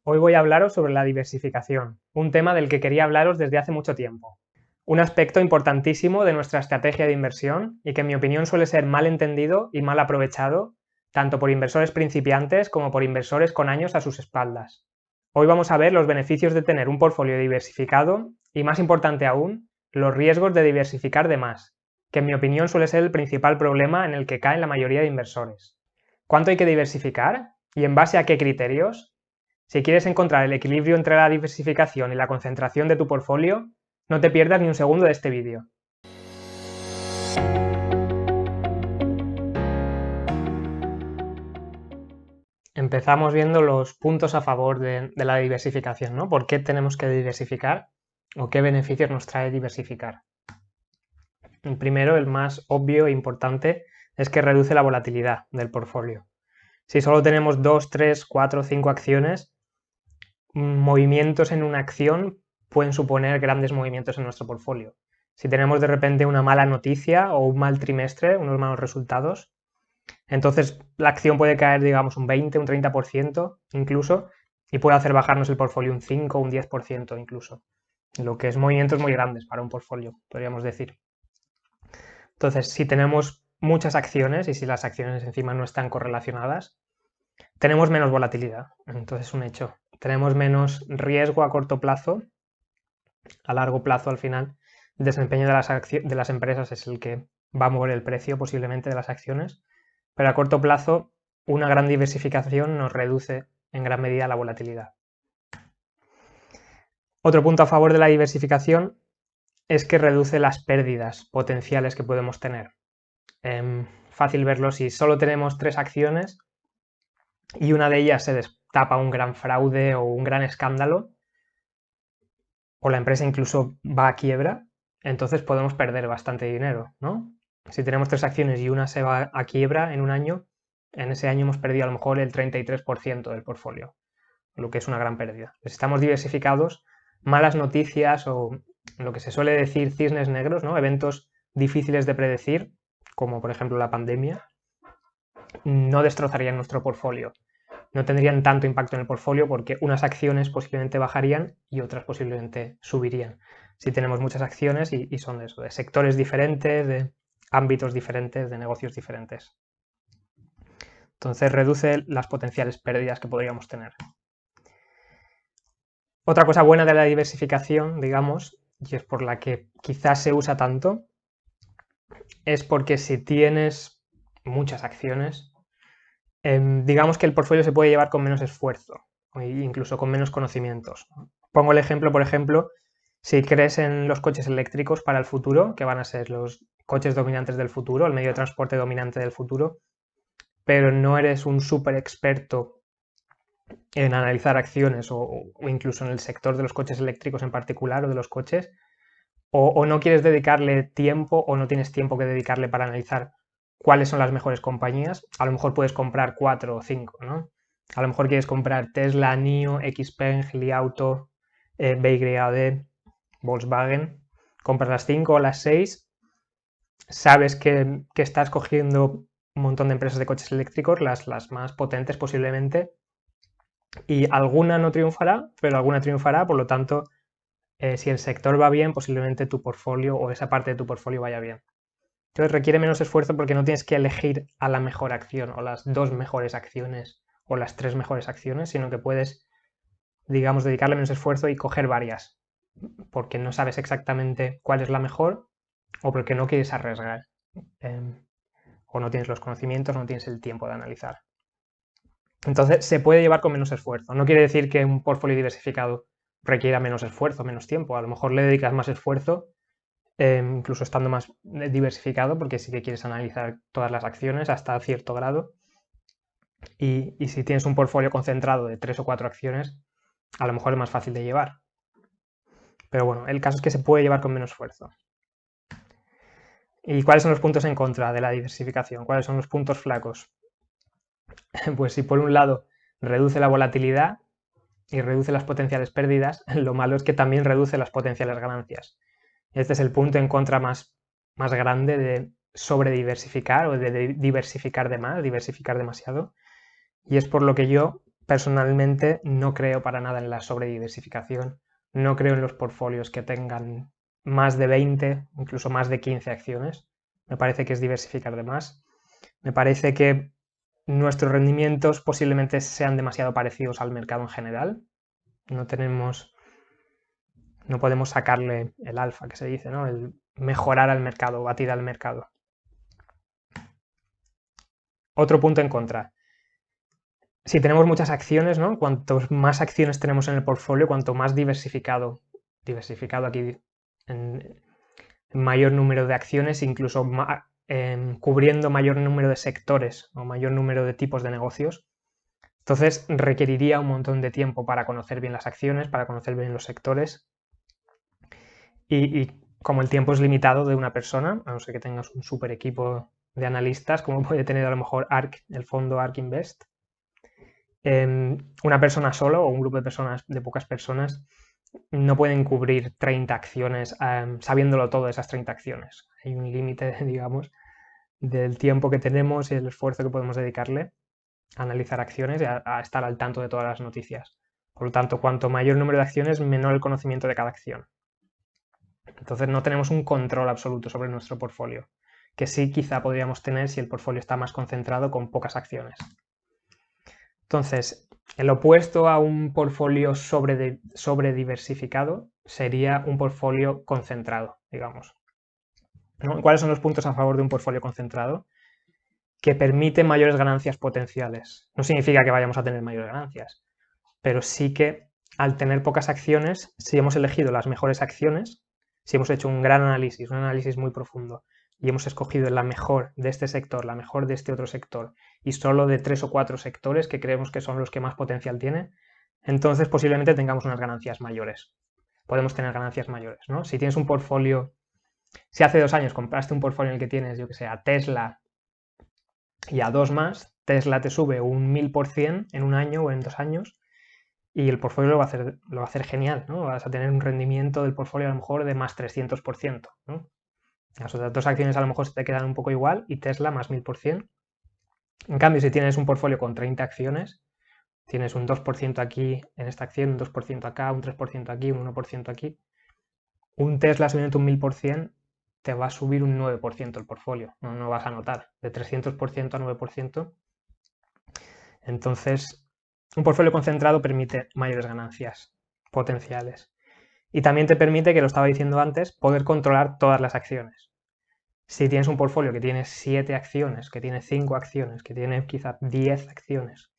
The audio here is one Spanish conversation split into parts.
Hoy voy a hablaros sobre la diversificación, un tema del que quería hablaros desde hace mucho tiempo. Un aspecto importantísimo de nuestra estrategia de inversión y que en mi opinión suele ser mal entendido y mal aprovechado, tanto por inversores principiantes como por inversores con años a sus espaldas. Hoy vamos a ver los beneficios de tener un portfolio diversificado y, más importante aún, los riesgos de diversificar de más, que en mi opinión suele ser el principal problema en el que caen la mayoría de inversores. ¿Cuánto hay que diversificar? ¿Y en base a qué criterios? Si quieres encontrar el equilibrio entre la diversificación y la concentración de tu portfolio, no te pierdas ni un segundo de este vídeo. Empezamos viendo los puntos a favor de la diversificación, ¿no? ¿Por qué tenemos que diversificar o qué beneficios nos trae diversificar? El primero, el más obvio e importante, es que reduce la volatilidad del portfolio. Si solo tenemos 2, 3, 4, 5 acciones, movimientos en una acción pueden suponer grandes movimientos en nuestro portfolio. Si tenemos de repente una mala noticia o un mal trimestre, unos malos resultados, entonces la acción puede caer, digamos, un 20, un 30% incluso, y puede hacer bajarnos el portfolio un 5 o un 10% incluso, lo que es movimientos muy grandes para un portfolio, podríamos decir. Entonces, si tenemos muchas acciones y si las acciones encima no están correlacionadas, tenemos menos volatilidad. Entonces es un hecho. Tenemos menos riesgo a corto plazo. A largo plazo, al final, el desempeño de las empresas es el que va a mover el precio posiblemente de las acciones, pero a corto plazo una gran diversificación nos reduce en gran medida la volatilidad. Otro punto a favor de la diversificación es que reduce las pérdidas potenciales que podemos tener. Fácil verlo, si solo tenemos 3 acciones y una de ellas se destapa un gran fraude o un gran escándalo, o la empresa incluso va a quiebra, entonces podemos perder bastante dinero, ¿no? Si tenemos 3 acciones y una se va a quiebra en un año, en ese año hemos perdido a lo mejor el 33% del portfolio, lo que es una gran pérdida. Si estamos diversificados, malas noticias o lo que se suele decir cisnes negros, ¿no? Eventos difíciles de predecir, como por ejemplo la pandemia, no destrozarían nuestro portfolio. No tendrían tanto impacto en el portfolio porque unas acciones posiblemente bajarían y otras posiblemente subirían. Si tenemos muchas acciones y son de eso, de sectores diferentes, de ámbitos diferentes, de negocios diferentes. Entonces reduce las potenciales pérdidas que podríamos tener. Otra cosa buena de la diversificación, digamos, y es por la que quizás se usa tanto, es porque si tienes muchas acciones, digamos que el portfolio se puede llevar con menos esfuerzo o incluso con menos conocimientos. Pongo el ejemplo, por ejemplo, si crees en los coches eléctricos para el futuro, que van a ser los coches dominantes del futuro, el medio de transporte dominante del futuro, pero no eres un súper experto en analizar acciones o incluso en el sector de los coches eléctricos en particular o de los coches, o no quieres dedicarle tiempo o no tienes tiempo que dedicarle para analizar cuáles son las mejores compañías, a lo mejor puedes comprar 4 o 5, ¿no? A lo mejor quieres comprar Tesla, NIO, XPeng, Li Auto, BYD, Volkswagen, compras las 5 o las 6, sabes que estás cogiendo un montón de empresas de coches eléctricos, las más potentes posiblemente, y alguna no triunfará, pero alguna triunfará, por lo tanto, si el sector va bien, posiblemente tu portfolio o esa parte de tu portfolio vaya bien. Entonces requiere menos esfuerzo porque no tienes que elegir a la mejor acción o las 2 mejores acciones o las 3 mejores acciones, sino que puedes, digamos, dedicarle menos esfuerzo y coger varias, porque no sabes exactamente cuál es la mejor o porque no quieres arriesgar, o no tienes los conocimientos, no tienes el tiempo de analizar. Entonces se puede llevar con menos esfuerzo. No quiere decir que un portfolio diversificado requiera menos esfuerzo, menos tiempo. A lo mejor le dedicas más esfuerzo, incluso estando más diversificado, porque sí que quieres analizar todas las acciones hasta cierto grado. Y si tienes un portfolio concentrado de 3 o 4 acciones, a lo mejor es más fácil de llevar. Pero bueno, el caso es que se puede llevar con menos esfuerzo. ¿Y cuáles son los puntos en contra de la diversificación? ¿Cuáles son los puntos flacos? Pues si por un lado reduce la volatilidad y reduce las potenciales pérdidas, lo malo es que también reduce las potenciales ganancias. Este es el punto en contra más grande de sobrediversificar o de diversificar de más, diversificar demasiado. Y es por lo que yo personalmente no creo para nada en la sobrediversificación, no creo en los portfolios que tengan más de 20, incluso más de 15 acciones. Me parece que es diversificar de más. Me parece que nuestros rendimientos posiblemente sean demasiado parecidos al mercado en general. No podemos sacarle el alfa, que se dice, ¿no? El mejorar al mercado, batir al mercado. Otro punto en contra. Si tenemos muchas acciones, ¿no? Cuantos más acciones tenemos en el portfolio, cuanto más diversificado aquí en mayor número de acciones, incluso cubriendo mayor número de sectores o mayor número de tipos de negocios. Entonces requeriría un montón de tiempo para conocer bien las acciones, para conocer bien los sectores. Y como el tiempo es limitado de una persona, a no ser que tengas un super equipo de analistas, como puede tener a lo mejor ARK, el fondo ARK Invest, una persona solo o un grupo de personas, de pocas personas, no pueden cubrir 30 acciones sabiéndolo todo de esas 30 acciones. Hay un límite, digamos, del tiempo que tenemos y el esfuerzo que podemos dedicarle a analizar acciones y a estar al tanto de todas las noticias. Por lo tanto, cuanto mayor número de acciones, menor el conocimiento de cada acción. Entonces no tenemos un control absoluto sobre nuestro portfolio, que sí quizá podríamos tener si el portfolio está más concentrado con pocas acciones. Entonces, el opuesto a un portfolio sobrediversificado sería un portfolio concentrado, digamos. ¿No? ¿Cuáles son los puntos a favor de un portfolio concentrado? Que permite mayores ganancias potenciales. No significa que vayamos a tener mayores ganancias, pero sí que al tener pocas acciones, si hemos elegido las mejores acciones, si hemos hecho un gran análisis, un análisis muy profundo, y hemos escogido la mejor de este sector, la mejor de este otro sector, y solo de 3 o 4 sectores que creemos que son los que más potencial tienen, entonces posiblemente tengamos unas ganancias mayores. Podemos tener ganancias mayores, ¿no? Si tienes un portfolio, si hace 2 años compraste un portfolio en el que tienes, yo que sé, a Tesla y a 2 más, Tesla te sube un 1000% en un año o en 2 años, y el portfolio lo va a hacer genial, ¿no? Vas a tener un rendimiento del portfolio a lo mejor de más 300%, ¿no? Las otras dos acciones a lo mejor se te quedan un poco igual y Tesla más 1000%. En cambio, si tienes un portfolio con 30 acciones, tienes un 2% aquí en esta acción, un 2% acá, un 3% aquí, un 1% aquí, un Tesla subiendo un 1000% te va a subir un 9% el portfolio, no vas a notar, de 300% a 9%. Entonces, un portfolio concentrado permite mayores ganancias potenciales. Y también te permite, que lo estaba diciendo antes, poder controlar todas las acciones. Si tienes un portfolio que tiene 7 acciones, que tiene 5 acciones, que tiene quizá 10 acciones,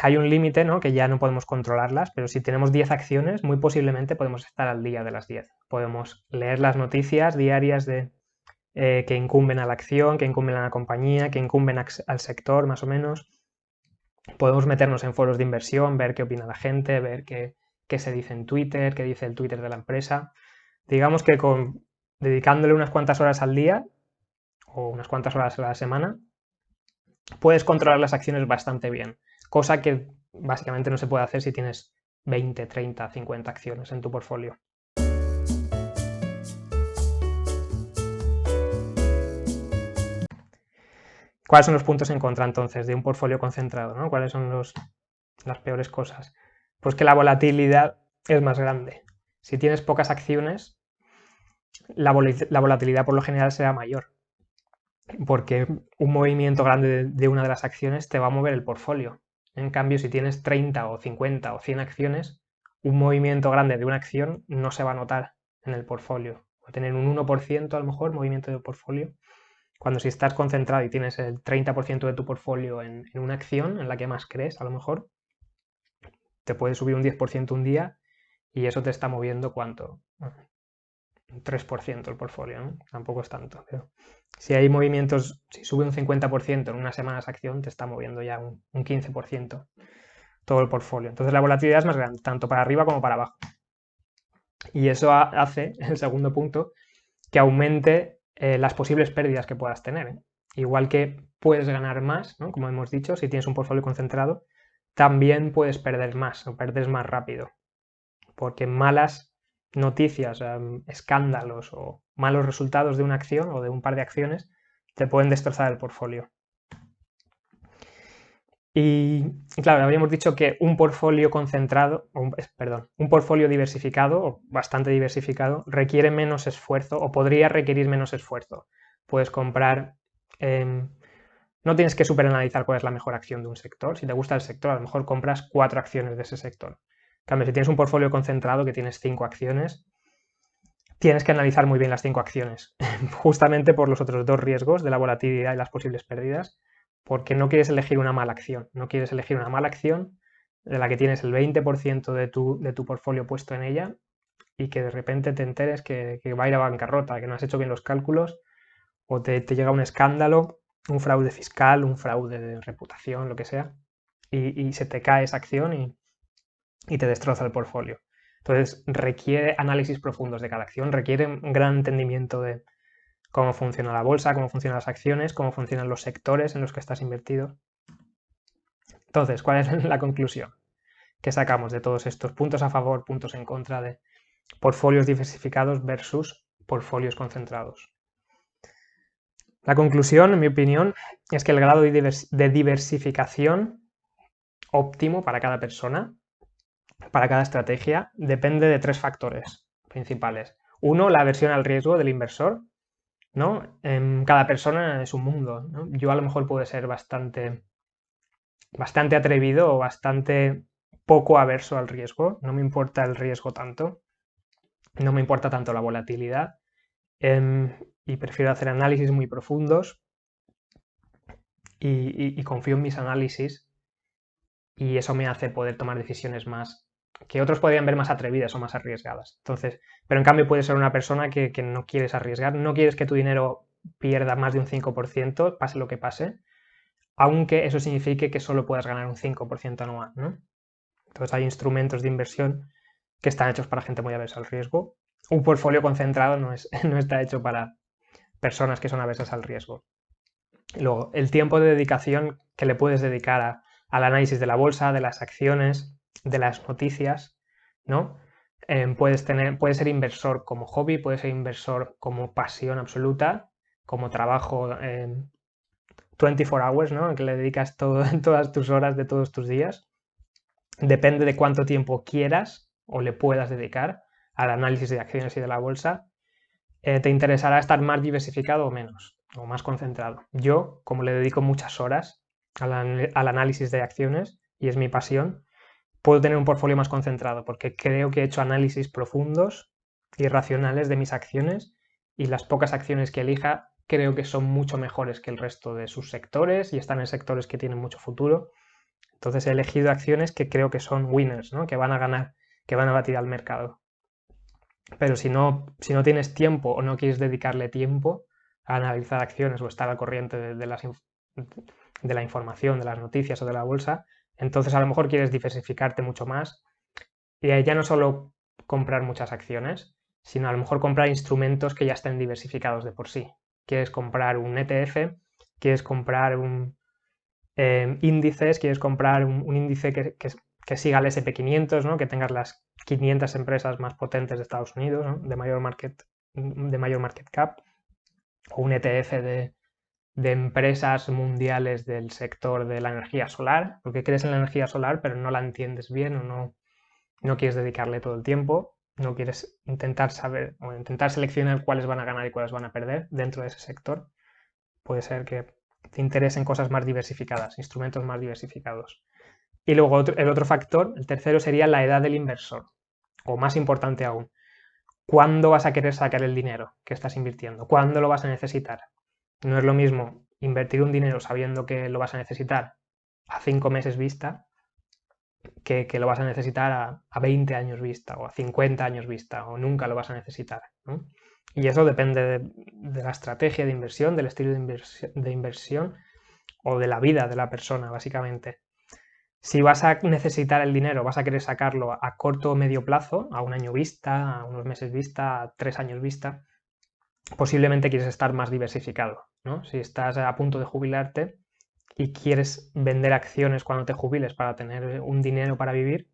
hay un límite, ¿no? Que ya no podemos controlarlas, pero si tenemos 10 acciones, muy posiblemente podemos estar al día de las 10. Podemos leer las noticias diarias que incumben a la acción, que incumben a la compañía, que incumben al sector, más o menos. Podemos meternos en foros de inversión, ver qué opina la gente, ver qué se dice en Twitter, qué dice el Twitter de la empresa. Digamos que dedicándole unas cuantas horas al día o unas cuantas horas a la semana, puedes controlar las acciones bastante bien, cosa que básicamente no se puede hacer si tienes 20, 30, 50 acciones en tu portfolio. ¿Cuáles son los puntos en contra entonces de un portfolio concentrado, ¿no? ¿Cuáles son las peores cosas? Pues que la volatilidad es más grande. Si tienes pocas acciones, la volatilidad por lo general será mayor, porque un movimiento grande de una de las acciones te va a mover el portfolio. En cambio, si tienes 30 o 50 o 100 acciones, un movimiento grande de una acción no se va a notar en el portfolio. Va a tener un 1% a lo mejor movimiento del portfolio, cuando si estás concentrado y tienes el 30% de tu portfolio en una acción en la que más crees, a lo mejor te puede subir un 10% un día y eso te está moviendo ¿cuánto? Un 3% el portfolio, ¿no? Tampoco es tanto. Pero si hay movimientos, si sube un 50% en una semana esa acción, te está moviendo ya un 15% todo el portfolio. Entonces la volatilidad es más grande, tanto para arriba como para abajo. Y eso hace, el segundo punto, que aumente las posibles pérdidas que puedas tener, ¿eh? Igual que puedes ganar más, ¿no? Como hemos dicho, si tienes un portfolio concentrado, también puedes perder más o perder más rápido, porque malas noticias, escándalos o malos resultados de una acción o de un par de acciones te pueden destrozar el portfolio. Y claro, habíamos dicho que un portfolio concentrado, un portfolio diversificado o bastante diversificado requiere menos esfuerzo o podría requerir menos esfuerzo. Puedes comprar, no tienes que superanalizar cuál es la mejor acción de un sector. Si te gusta el sector, a lo mejor compras 4 acciones de ese sector. En cambio, si tienes un portfolio concentrado que tienes 5 acciones, tienes que analizar muy bien las 5 acciones, justamente por los otros 2 riesgos de la volatilidad y las posibles pérdidas, porque no quieres elegir una mala acción, no quieres elegir una mala acción de la que tienes el 20% de tu portfolio puesto en ella y que de repente te enteres que va a ir a bancarrota, que no has hecho bien los cálculos o te llega un escándalo, un fraude fiscal, un fraude de reputación, lo que sea, y se te cae esa acción y te destroza el portfolio. Entonces requiere análisis profundos de cada acción, requiere un gran entendimiento de cómo funciona la bolsa, cómo funcionan las acciones, cómo funcionan los sectores en los que estás invertido. Entonces, ¿cuál es la conclusión que sacamos de todos estos puntos a favor, puntos en contra de portfolios diversificados versus portfolios concentrados? La conclusión, en mi opinión, es que el grado de diversificación óptimo para cada persona, para cada estrategia, depende de 3 factores principales. Uno, la aversión al riesgo del inversor, ¿no? Cada persona es un mundo, ¿no? Yo a lo mejor puedo ser bastante atrevido o bastante poco averso al riesgo, no me importa el riesgo tanto, no me importa tanto la volatilidad, y prefiero hacer análisis muy profundos y confío en mis análisis y eso me hace poder tomar decisiones más que otros podrían ver más atrevidas o más arriesgadas. Entonces, pero en cambio puedes ser una persona que no quieres arriesgar, no quieres que tu dinero pierda más de un 5%, pase lo que pase, aunque eso signifique que solo puedas ganar un 5% anual, ¿no? Entonces hay instrumentos de inversión que están hechos para gente muy aversa al riesgo. Un portfolio concentrado no está hecho para personas que son aversas al riesgo. Luego, el tiempo de dedicación que le puedes dedicar al análisis de la bolsa, de las acciones, de las noticias, ¿no? Puedes ser inversor como hobby, puedes ser inversor como pasión absoluta, como trabajo 24 hours, ¿no? Que le dedicas todas tus horas de todos tus días. Depende de cuánto tiempo quieras o le puedas dedicar al análisis de acciones y de la bolsa. Te interesará estar más diversificado o menos, o más concentrado. Yo, como le dedico muchas horas al análisis de acciones y es mi pasión, puedo tener un portfolio más concentrado porque creo que he hecho análisis profundos y racionales de mis acciones y las pocas acciones que elija creo que son mucho mejores que el resto de sus sectores y están en sectores que tienen mucho futuro. Entonces he elegido acciones que creo que son winners, ¿no? Que van a ganar, que van a batir al mercado. Pero si no tienes tiempo o no quieres dedicarle tiempo a analizar acciones o estar al corriente de la información, de las noticias o de la bolsa, entonces a lo mejor quieres diversificarte mucho más y ya no solo comprar muchas acciones, sino a lo mejor comprar instrumentos que ya estén diversificados de por sí. Quieres comprar un ETF, quieres comprar índices, quieres comprar un índice que siga el SP500, ¿no? Que tengas las 500 empresas más potentes de Estados Unidos, ¿no? de mayor market cap, o un ETF de empresas mundiales del sector de la energía solar, porque crees en la energía solar pero no la entiendes bien o no quieres dedicarle todo el tiempo, no quieres intentar saber o intentar seleccionar cuáles van a ganar y cuáles van a perder dentro de ese sector. Puede ser que te interesen cosas más diversificadas, instrumentos más diversificados. Y luego el otro factor, el tercero, sería la edad del inversor, o más importante aún, ¿cuándo vas a querer sacar el dinero que estás invirtiendo? ¿Cuándo lo vas a necesitar? No es lo mismo invertir un dinero sabiendo que lo vas a necesitar a 5 meses vista que lo vas a necesitar a 20 años vista o a 50 años vista o nunca lo vas a necesitar, ¿no? Y eso depende de la estrategia de inversión, del estilo de inversión o de la vida de la persona, básicamente. Si vas a necesitar el dinero, vas a querer sacarlo a corto o medio plazo, a un año vista, a unos meses vista, a 3 años vista, posiblemente quieres estar más diversificado, ¿no? Si estás a punto de jubilarte y quieres vender acciones cuando te jubiles para tener un dinero para vivir,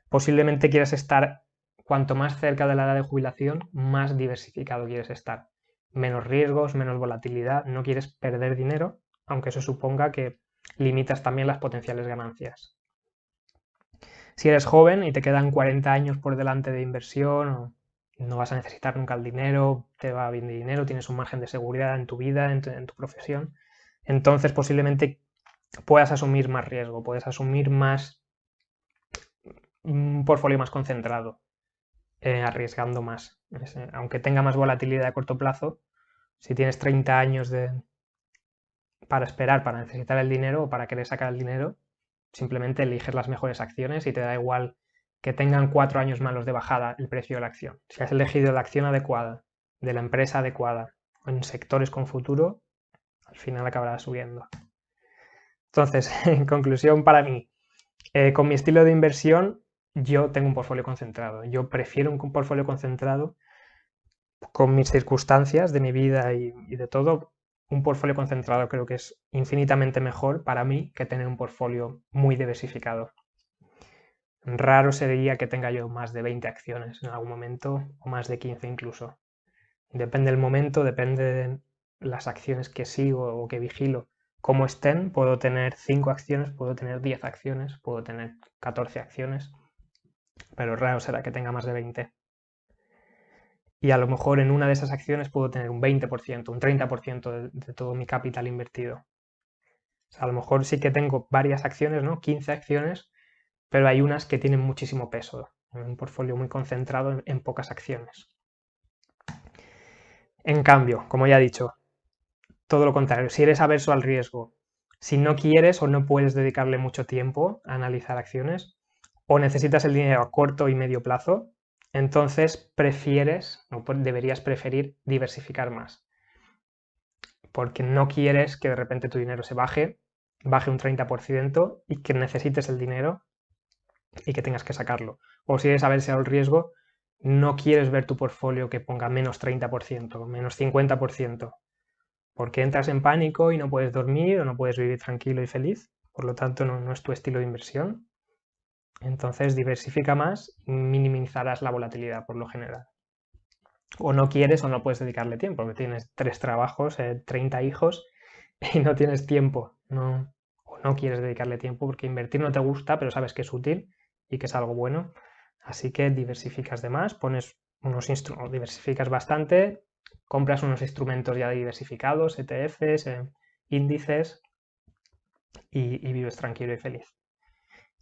posiblemente quieras estar, cuanto más cerca de la edad de jubilación, más diversificado quieres estar. Menos riesgos, menos volatilidad, no quieres perder dinero, aunque eso suponga que limitas también las potenciales ganancias. Si eres joven y te quedan 40 años por delante de inversión, no vas a necesitar nunca el dinero, te va bien de dinero, tienes un margen de seguridad en tu vida, en tu profesión, entonces posiblemente puedas asumir más riesgo, puedes asumir un portfolio más concentrado, arriesgando más. Aunque tenga más volatilidad a corto plazo, si tienes 30 años para esperar, para necesitar el dinero o para querer sacar el dinero, simplemente eliges las mejores acciones y te da igual que tengan 4 años malos de bajada el precio de la acción. Si has elegido la acción adecuada, de la empresa adecuada, en sectores con futuro, al final acabará subiendo. Entonces, en conclusión, para mí, con mi estilo de inversión, yo tengo un portfolio concentrado. Yo prefiero un portfolio concentrado con mis circunstancias de mi vida y de todo. Un portfolio concentrado creo que es infinitamente mejor para mí que tener un portfolio muy diversificado. Raro sería que tenga yo más de 20 acciones en algún momento, o más de 15 incluso. Depende del momento, depende de las acciones que sigo o que vigilo, cómo estén. Puedo tener 5 acciones, puedo tener 10 acciones, puedo tener 14 acciones, pero raro será que tenga más de 20. Y a lo mejor en una de esas acciones puedo tener un 20%, un 30% de todo mi capital invertido. O sea, a lo mejor sí que tengo varias acciones, ¿no? 15 acciones, pero hay unas que tienen muchísimo peso, un portfolio muy concentrado en pocas acciones. En cambio, como ya he dicho, todo lo contrario, si eres averso al riesgo, si no quieres o no puedes dedicarle mucho tiempo a analizar acciones, o necesitas el dinero a corto y medio plazo, entonces prefieres, o deberías preferir diversificar más. Porque no quieres que de repente tu dinero se baje un 30% y que necesites el dinero y que tengas que sacarlo. O si eres averso al riesgo, no quieres ver tu portfolio que ponga menos 30%, menos 50%, porque entras en pánico y no puedes dormir o no puedes vivir tranquilo y feliz. Por lo tanto, no es tu estilo de inversión. Entonces, diversifica más y minimizarás la volatilidad por lo general. O no quieres o no puedes dedicarle tiempo, porque tienes 3 trabajos, 30 hijos y no tienes tiempo. O no quieres dedicarle tiempo porque invertir no te gusta, pero sabes que es útil y que es algo bueno. Así que diversificas de más, diversificas bastante, compras unos instrumentos ya diversificados, ETFs, índices y vives tranquilo y feliz.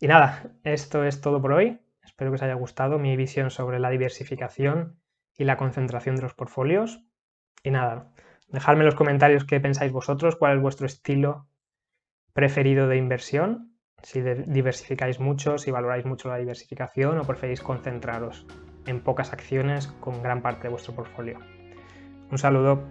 Y nada, esto es todo por hoy. Espero que os haya gustado mi visión sobre la diversificación y la concentración de los portfolios. Y nada, dejadme en los comentarios qué pensáis vosotros, cuál es vuestro estilo preferido de inversión, si diversificáis mucho, si valoráis mucho la diversificación o preferís concentraros en pocas acciones con gran parte de vuestro portfolio. Un saludo.